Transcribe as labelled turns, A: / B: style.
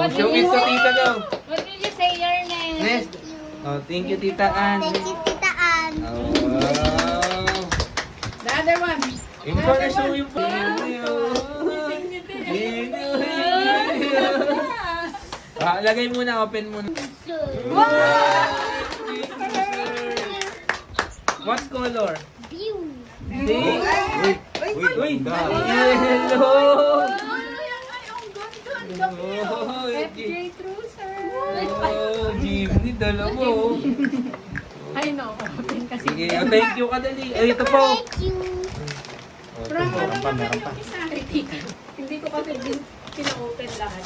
A: Showbiz ka, tita daw.
B: What did you say your name?
A: Next. Oh, thank you, Tita Ann.
C: Thank you, Tita Ann.
A: Oh, wow.
B: The other one.
A: Yung pa na show yung pa. Lagay muna, open muna. What color?
C: Blue.
A: Pink. Uy, hello.
B: FJ Trucer.
A: Oh, Jimmy, dala mo.
B: I know. Open kasi.
A: Sige, thank you kadali. Ay, ito po.
C: Thank you.
B: From ano naman yung isa? Hindi ko kasi din pina-open lahat.